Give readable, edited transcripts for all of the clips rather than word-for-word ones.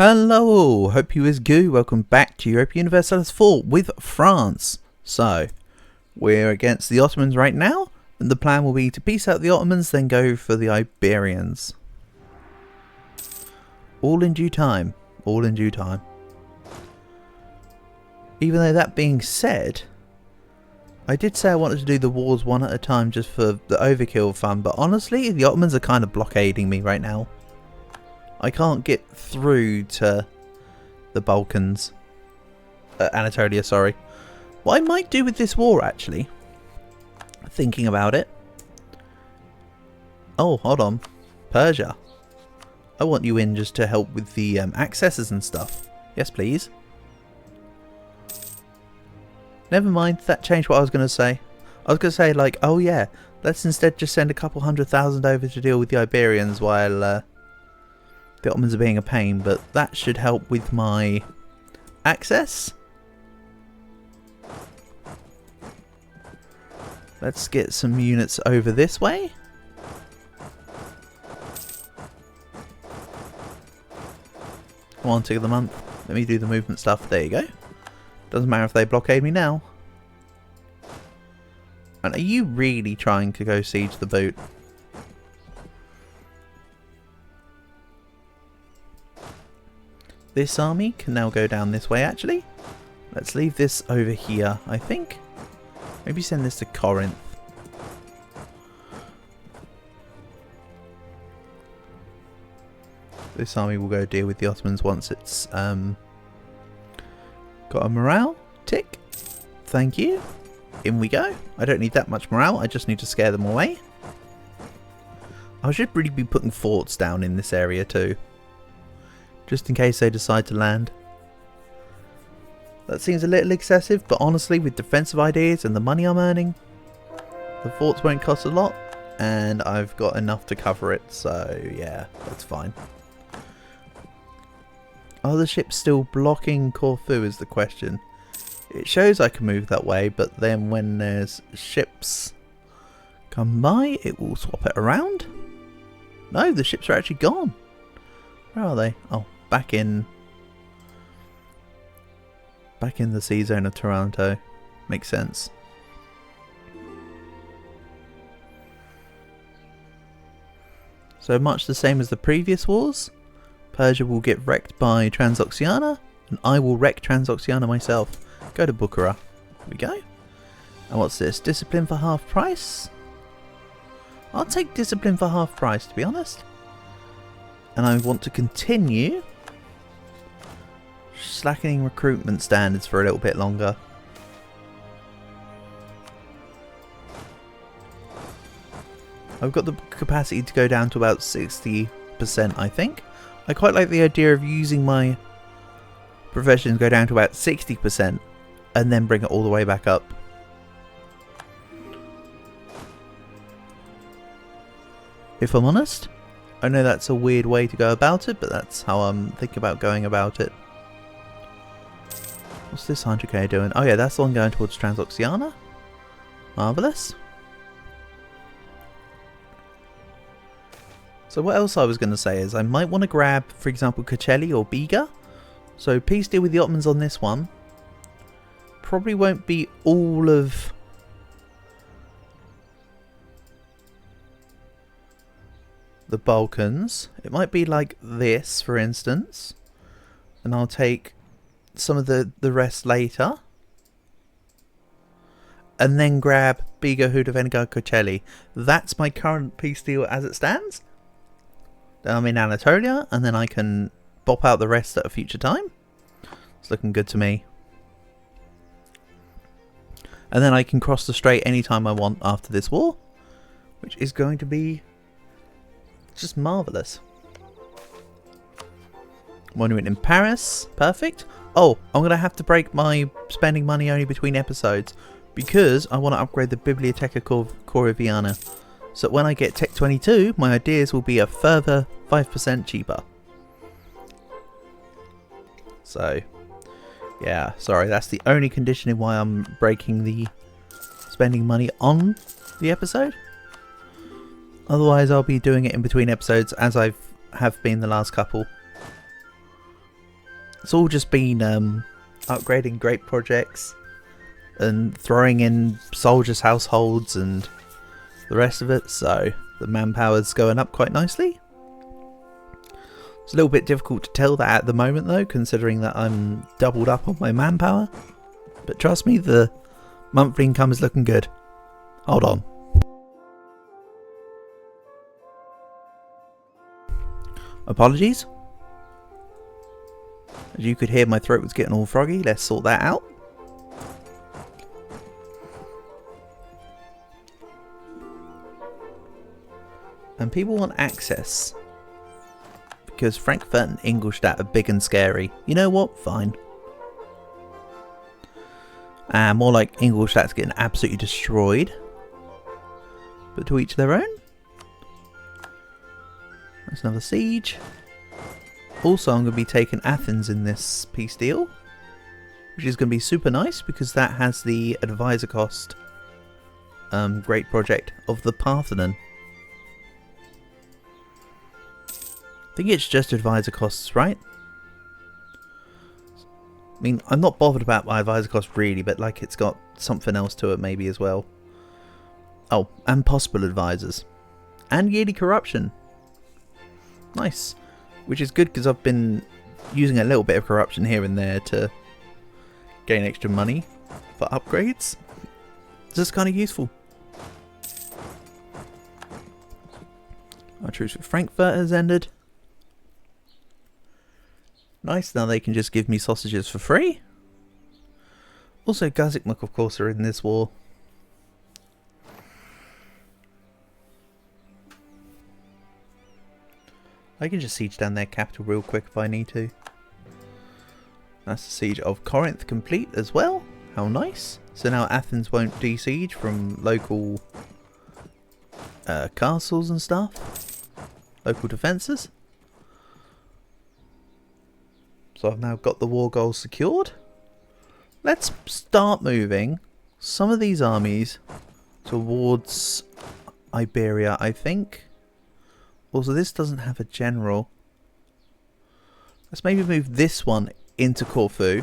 Hello, hope you is good. Welcome back to Europe Universalis 4 with France. So, we're against the Ottomans right now, and the plan will be to peace out the Ottomans, then go for the Iberians. All in due time. All in due time. Even though that being said, I did say I wanted to do the wars one at a time just for the overkill fun, but honestly, the Ottomans are kind of blockading me right now. I can't get through to the Balkans. Anatolia, sorry. What I might do with this war, actually, thinking about it. Oh, hold on. Persia. I want you in just to help with the accesses and stuff. Yes, please. Never mind, that changed what I was going to say. I was going to say, like, oh yeah, let's instead just send a couple 100,000 over to deal with the Iberians while the Ottomans are being a pain, but that should help with my access. Let's get some units over this way. Come on, tick of the month. Let me do the movement stuff. There you go. Doesn't matter if they blockade me now. And are you really trying to go siege the boot? This army can now go down this way, actually. Let's leave this over here, I think. Maybe send this to Corinth. This army will go deal with the Ottomans once it's got a morale. Tick. Thank you. In we go. I don't need that much morale. I just need to scare them away. I should really be putting forts down in this area too, just in case they decide to land. That seems a little excessive, but honestly, with defensive ideas and the money I'm earning, the forts won't cost a lot, and I've got enough to cover it, so yeah, that's fine. Are the ships still blocking Corfu is the question. It shows I can move that way, but then when there's ships come by, it will swap it around. No, the ships are actually gone. Where are they? Oh, back in the sea zone of Toronto. Makes sense. So much the same as the previous wars. Persia will get wrecked by Transoxiana, and I will wreck Transoxiana myself. Go to Bukhara. Here we go. And what's this? Discipline for half price? I'll take discipline for half price, to be honest. And I want to continue slackening recruitment standards for a little bit longer. I've got the capacity to go down to about 60%, I think. I quite like the idea of using my professions go down to about 60% and then bring it all the way back up. If I'm honest, I know that's a weird way to go about it, but that's how I'm thinking about going about it. What's this 100k doing? Oh yeah, that's the one going towards Transoxiana. Marvellous. So what else I was going to say is I might want to grab, for example, Kocelli or Biga. So peace deal with the Ottomans on this one. Probably won't be all of the Balkans. It might be like this, for instance. And I'll take some of the rest later. And then grab Biga, Hudavenga, Kocelli. That's my current peace deal as it stands. I'm in Anatolia, and then I can bop out the rest at a future time. It's looking good to me. And then I can cross the strait anytime I want after this war, which is going to be just marvellous. Monument in Paris. Perfect. Oh, I'm going to have to break my spending money only between episodes because I want to upgrade the Biblioteca Corviana. So when I get Tech 22, my ideas will be a further 5% cheaper. So, yeah, sorry, that's the only conditioning why I'm breaking the spending money on the episode. Otherwise, I'll be doing it in between episodes as I have been the last couple. It's all just been upgrading great projects and throwing in soldiers' households and the rest of it, so the manpower's going up quite nicely. It's a little bit difficult to tell that at the moment though, considering that I'm doubled up on my manpower. But trust me, the monthly income is looking good. Hold on. Apologies. As you could hear, my throat was getting all froggy. Let's sort that out. And people want access. Because Frankfurt and Ingolstadt are big and scary. You know what? Fine. More like Ingolstadt's getting absolutely destroyed. But to each their own. That's another siege. Also, I'm going to be taking Athens in this peace deal. Which is going to be super nice because that has the advisor cost great project of the Parthenon. I think it's just advisor costs, right? I mean, I'm not bothered about my advisor cost really, but like it's got something else to it maybe as well. Oh, and possible advisors. And yearly corruption. Nice. Which is good because I've been using a little bit of corruption here and there to gain extra money for upgrades. It's just kind of useful. Our truce with Frankfurt has ended. Nice, now they can just give me sausages for free. Also, Gazikmuk, of course, are in this war. I can just siege down their capital real quick if I need to. That's the siege of Corinth complete as well. How nice. So now Athens won't de-siege from local castles and stuff. Local defences. So I've now got the war goals secured. Let's start moving some of these armies towards Iberia, I think. Also, this doesn't have a general. Let's maybe move this one into Corfu.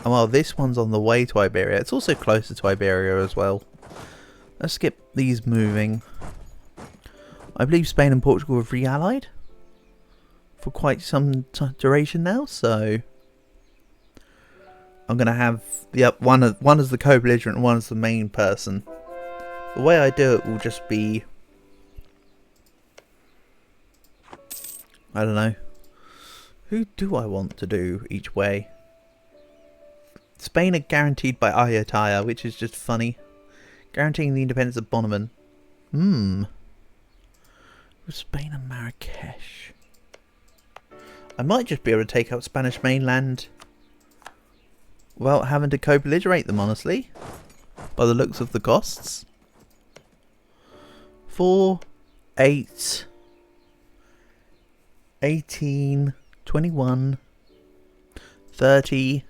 And while this one's on the way to Iberia, it's also closer to Iberia as well. Let's get these moving. I believe Spain and Portugal have re-allied for quite some duration now, so I'm going to have one as the co-belligerent and one as the main person. The way I do it will just be, I don't know, who do I want to do each way? Spain are guaranteed by Ayutthaya, which is just funny. Guaranteeing the independence of Bonoman. With Spain and Marrakesh. I might just be able to take out Spanish mainland without having to co-belligerate them, honestly. By the looks of the costs. 4, 8, 18, 21, 30,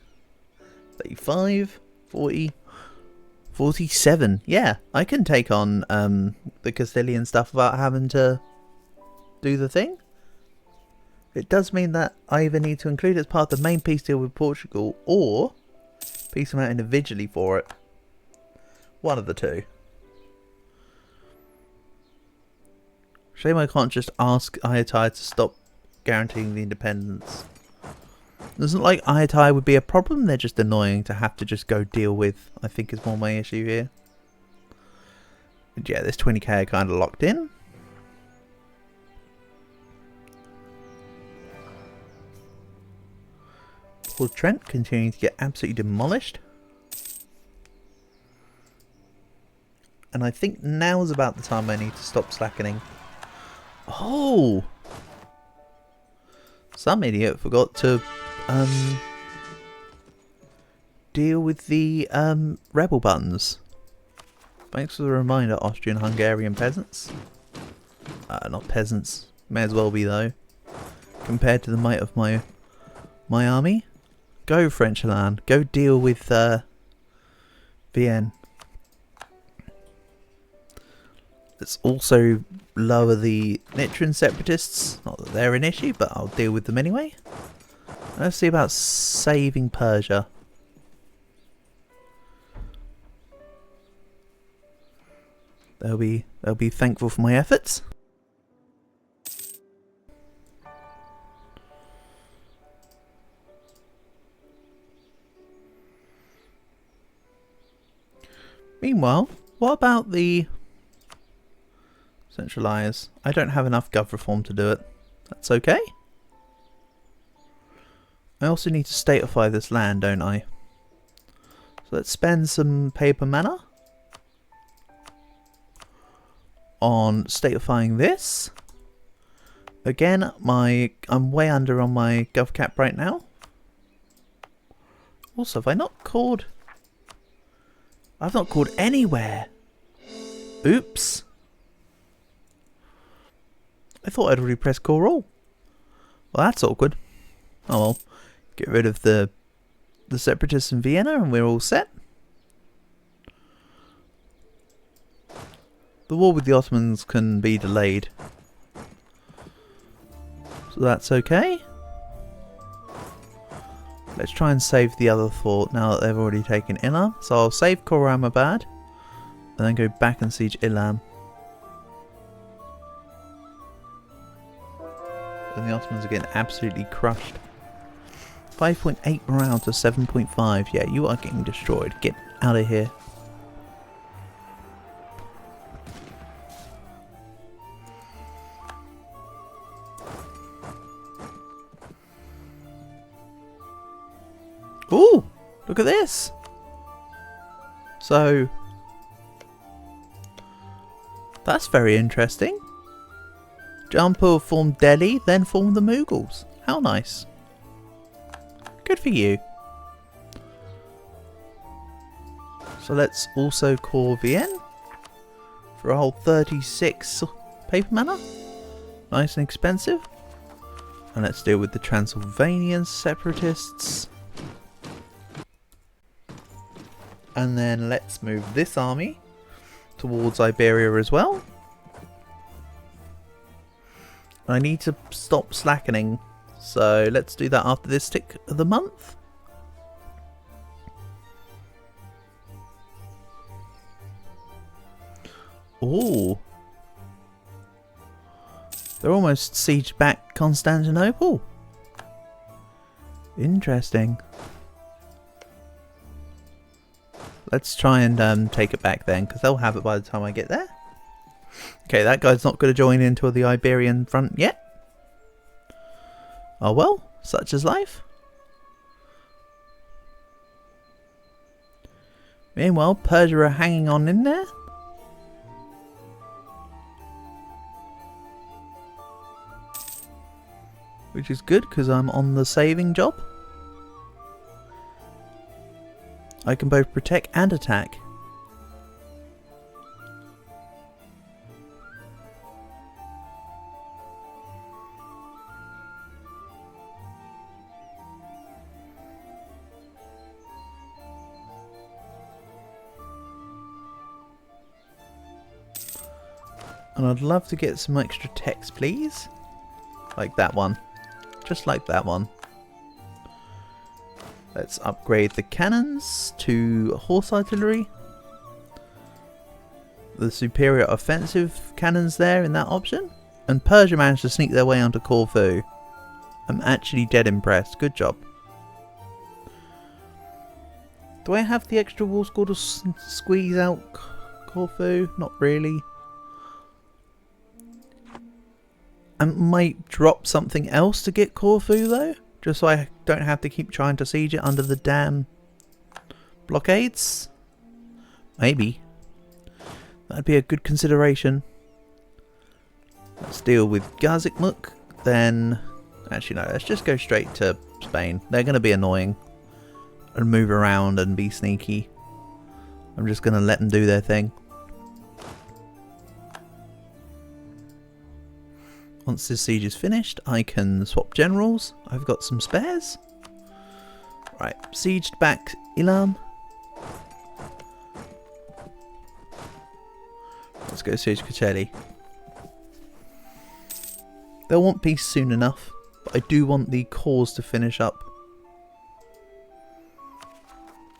35, 40, 47. Yeah, I can take on the Castilian stuff without having to do the thing. It does mean that I either need to include it as part of the main peace deal with Portugal or piece them out individually for it. One of the two. Shame I can't just ask Ayutthaya to stop guaranteeing the independence. It isn't like Ayutthaya would be a problem, they're just annoying to have to just go deal with, I think is more my issue here. But yeah, this 20k are kind of locked in. Port Trent continuing to get absolutely demolished. And I think now is about the time I need to stop slackening. Oh! Some idiot forgot to deal with the rebel buttons. Thanks for the reminder, Austrian-Hungarian peasants. Not peasants. May as well be though. Compared to the might of my army. Go French land. Go deal with Vienne. Let's also lower the Nitran separatists. Not that they're an issue, but I'll deal with them anyway. Let's see about saving Persia. They'll be thankful for my efforts. Meanwhile, what about the centralise? I don't have enough gov reform to do it. That's okay. I also need to statify this land, don't I? So let's spend some paper mana on statifying this. Again, I'm way under on my gov cap right now. Also, have I not called? I've not called anywhere. Oops. I thought I'd already pressed call all. Well, that's awkward. Oh well. Get rid of the separatists in Vienna and we're all set. The war with the Ottomans can be delayed. So that's okay. Let's try and save the other fort now that they've already taken Ilam. So I'll save Khorramabad and then go back and siege Ilam. And the Ottomans are getting absolutely crushed. 5.8 morale to 7.5. Yeah, you are getting destroyed. Get out of here. Ooh, look at this. So, that's very interesting. Jaunpur formed Delhi, then formed the Mughals. How nice. Good for you. So let's also core Vienne for a whole 36 paper mana. Nice and expensive. And let's deal with the Transylvanian separatists. And then let's move this army towards Iberia as well. I need to stop slackening, so let's do that after this tick of the month. Ooh. They're almost sieged back Constantinople. Interesting. Let's try and take it back then, because they'll have it by the time I get there. Okay, that guy's not going to join into the Iberian front yet. Oh well, such is life. Meanwhile, Persia are hanging on in there. Which is good, because I'm on the saving job. I can both protect and attack. And I'd love to get some extra text, please. Like that one. Just like that one. Let's upgrade the cannons to horse artillery. The superior offensive cannons there in that option. And Persia managed to sneak their way onto Corfu. I'm actually dead impressed. Good job. Do I have the extra war score to squeeze out Corfu? Not really. I might drop something else to get Corfu though. Just so I don't have to keep trying to siege it under the damn blockades. Maybe. That'd be a good consideration. Let's deal with Gazikmuk. Then, actually no, let's just go straight to Spain. They're going to be annoying. And move around and be sneaky. I'm just going to let them do their thing. Once this siege is finished, I can swap generals. I've got some spares. Right, sieged back Ilam. Let's go siege Kocaeli. They'll want peace soon enough, but I do want the cause to finish up.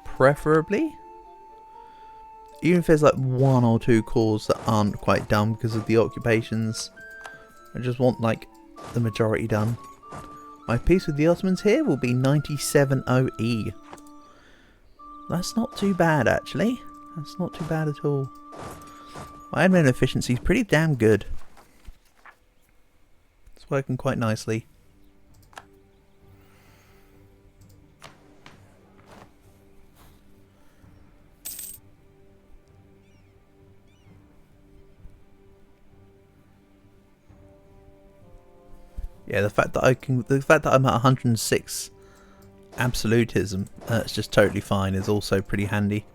Preferably. Even if there's like 1 or 2 cores that aren't quite done because of the occupations. I just want like the majority done. My peace with the Ottomans here will be 97OE. That's not too bad actually. That's not too bad at all. My admin efficiency is pretty damn good. It's working quite nicely. Yeah, the fact that I'm at 106 absolutism, it's just totally fine, is also pretty handy.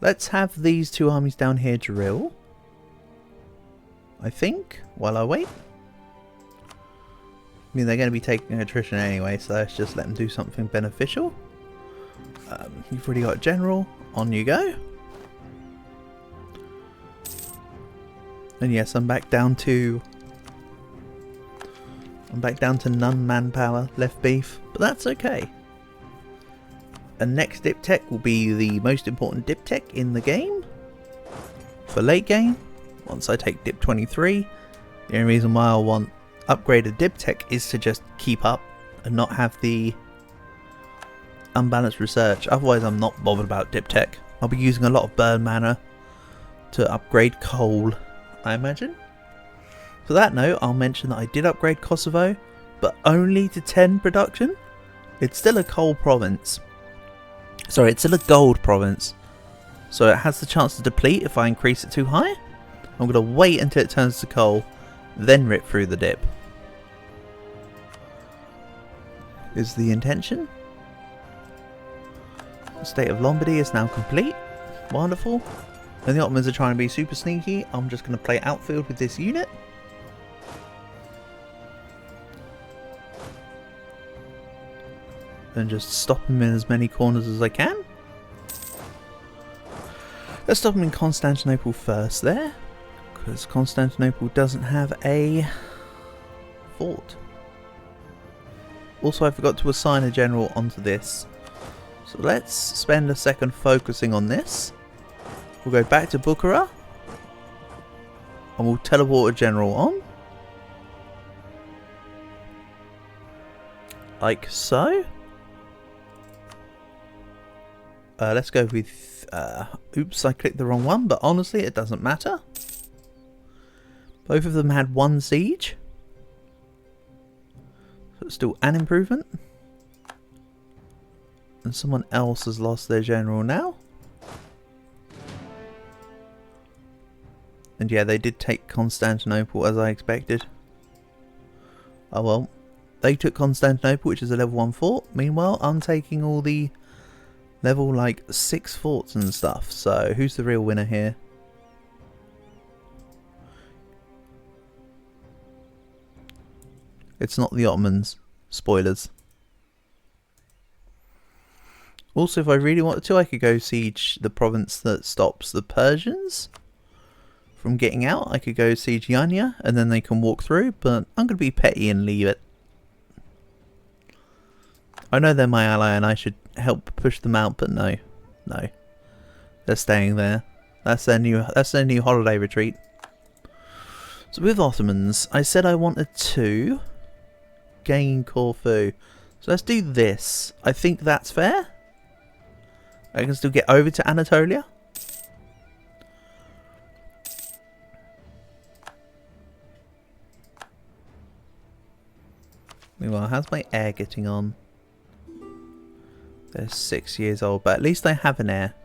Let's have these 2 armies down here drill, I think, while I wait. I mean, they're going to be taking attrition anyway, so let's just let them do something beneficial. You've already got a general. On you go. And yes, I'm back down to none manpower left beef, but that's okay. And next diptech will be the most important diptech in the game for late game. Once I take dip 23, the only reason why I want upgraded diptech is to just keep up and not have the unbalanced research. Otherwise I'm not bothered about diptech. I'll be using a lot of burn mana to upgrade coal, I imagine. For that note, I'll mention that I did upgrade Kosovo, but only to 10 production. It's still a coal province. Sorry, it's still a gold province. So it has the chance to deplete if I increase it too high. I'm going to wait until it turns to coal, then rip through the dip. Is the intention. The state of Lombardy is now complete. Wonderful. And the Ottomans are trying to be super sneaky. I'm just going to play outfield with this unit. And just stop them in as many corners as I can. Let's stop them in Constantinople first there. Because Constantinople doesn't have a fort. Also, I forgot to assign a general onto this. So let's spend a second focusing on this. We'll go back to Bukhara. And we'll teleport a general on. Like so. Let's go with... oops, I clicked the wrong one, but honestly it doesn't matter. Both of them had 1 siege. So it's still an improvement. And someone else has lost their general now. And yeah, they did take Constantinople as I expected. Oh well. They took Constantinople, which is a level 1 fort. Meanwhile, I'm taking all the level like 6 forts and stuff. So who's the real winner here? It's not the Ottomans. Spoilers. Also, if I really wanted to, I could go siege the province that stops the Persians from getting out. I could go siege Yanya and then they can walk through, but I'm going to be petty and leave it. I know they're my ally and I should help push them out, but no. No. They're staying there. That's their new holiday retreat. So with Ottomans, I said I wanted to gain Corfu. So let's do this. I think that's fair. I can still get over to Anatolia. Meanwhile, how's my heir getting on? They're 6 years old, but at least I have an heir.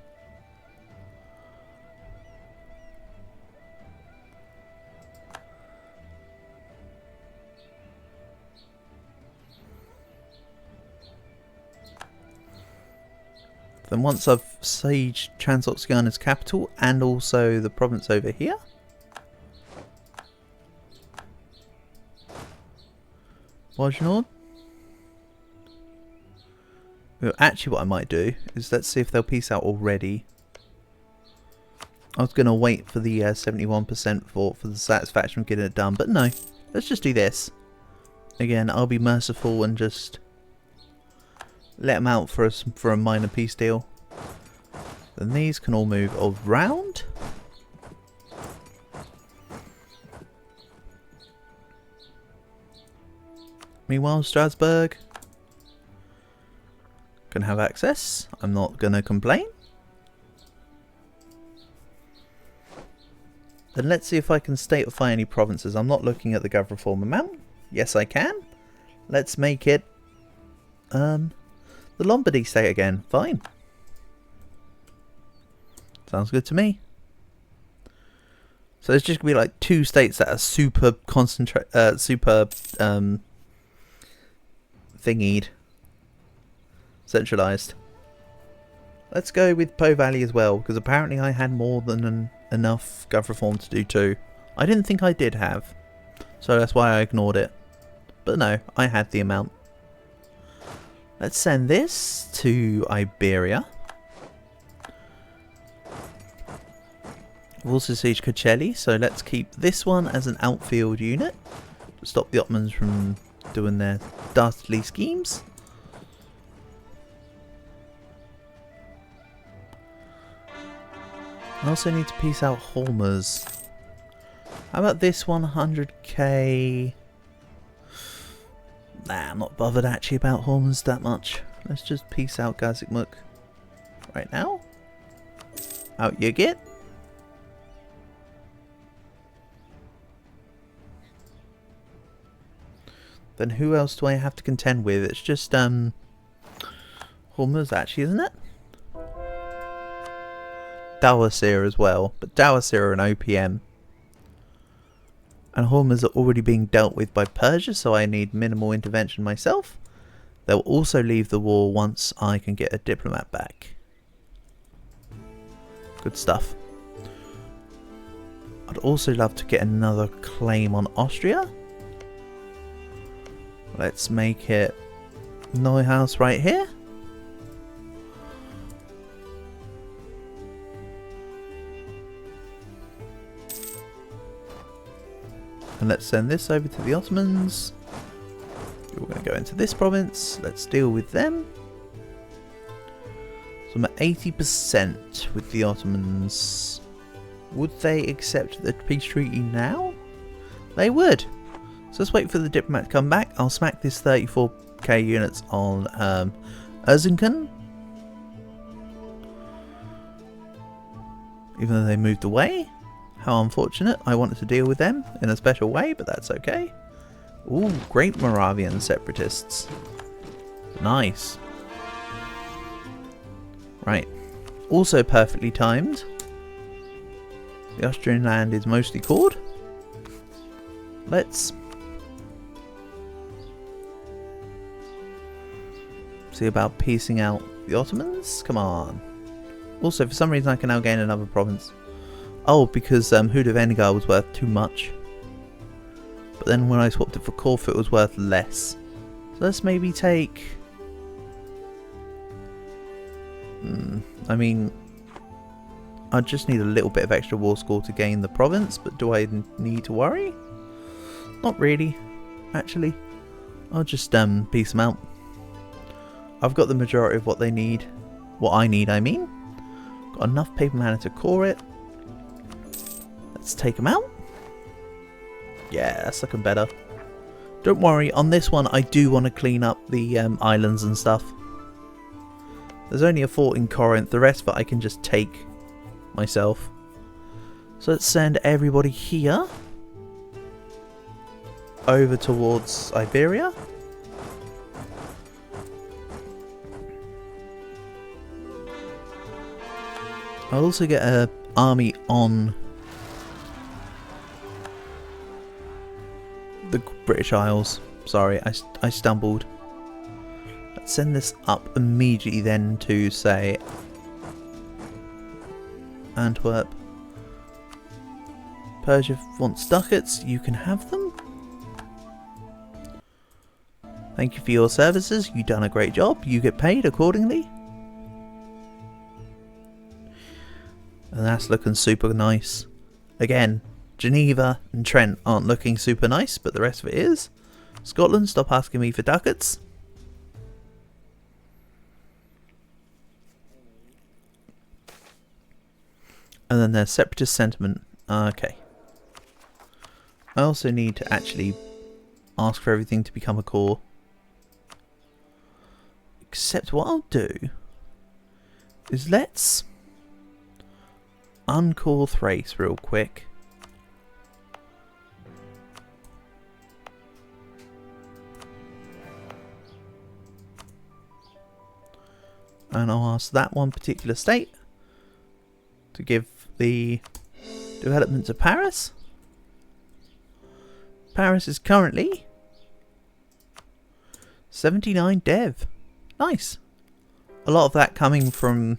Then once I've sieged Transoxiana's capital and also the province over here. Wajnord. Well, actually what I might do is let's see if they'll peace out already. I was going to wait for the 71% for the satisfaction of getting it done, but no. Let's just do this. Again, I'll be merciful and just let them out for a minor peace deal. Then these can all move around. Meanwhile, Strasbourg can have access. I'm not going to complain. Then let's see if I can statify any provinces. I'm not looking at the gov reform amount. Yes, I can. Let's make it the Lombardy state again. Fine. Sounds good to me. So there's just gonna be like 2 states that are super thingied, centralized. Let's go with Po Valley as well, because apparently I had more than enough gov reform to do too. I didn't think I did have, so that's why I ignored it. But no, I had the amount. Let's send this to Iberia. We've also sieged Cocelli, so let's keep this one as an outfield unit to stop the Ottomans from doing their dastardly schemes. I also need to piece out Hormuz. How about this 100k? Nah, I'm not bothered actually about Hormuz that much. Let's just piece out Gazikmuk right now. Out you get. Then who else do I have to contend with? It's just Hormuz actually, isn't it? Dawasir as well, but Dawasir are an OPM. And Hormuz are already being dealt with by Persia, so I need minimal intervention myself. They'll also leave the war once I can get a diplomat back. Good stuff. I'd also love to get another claim on Austria. Let's make it Neuhaus right here. And let's send this over to the Ottomans. We're going to go into this province. Let's deal with them. So I'm at 80% with the Ottomans. Would they accept the peace treaty now? They would. So let's wait for the diplomat to come back. I'll smack this 34k units on Erzincan. Even though they moved away. How unfortunate. I wanted to deal with them in a special way, but that's okay. Ooh, Great Moravian separatists. Nice. Right. Also perfectly timed. The Austrian land is mostly cored. Let's see about piecing out the Ottomans. Come on. Also, for some reason I can now gain another province. Oh, because Hudavengar was worth too much. But then when I swapped it for Corfu, it was worth less. So let's maybe take... I mean, I just need a little bit of extra war score to gain the province, but do I need to worry? Not really, actually. I'll just piece them out. I've got the majority of what they need. What I need, I mean. Got enough paper mana to core it. Let's take them out. Yeah, that's looking better. Don't worry, on this one I do want to clean up the islands and stuff. There's only a fort in Corinth, the rest of it I can just take myself. So let's send everybody here over towards Iberia. I'll also get an army on the British Isles. Sorry, I stumbled. Let's send this up immediately then to, say, Antwerp. Persia wants ducats, you can have them. Thank you for your services, you've done a great job, you get paid accordingly. And that's looking super nice. Again, Geneva and Trent aren't looking super nice, but the rest of it is. Scotland, stop asking me for ducats. And then there's separatist sentiment. Okay. I also need to actually ask for everything to become a core. Except what I'll do is let's uncore Thrace real quick. And I'll ask that one particular state to give the development to Paris. Paris is currently 79 dev. Nice. A lot of that coming from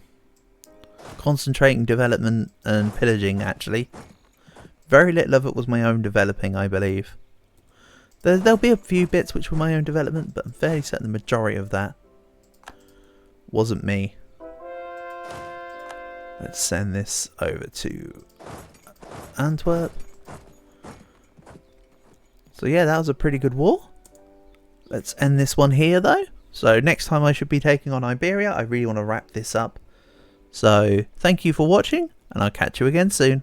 concentrating development and pillaging, actually. Very little of it was my own developing, I believe. There'll be a few bits which were my own development, but I'm fairly certain the majority of that wasn't me. Let's send this over to Antwerp. So yeah, that was a pretty good war. Let's end this one here though. So next time I should be taking on Iberia. I really want to wrap this up. So thank you for watching, and I'll catch you again soon.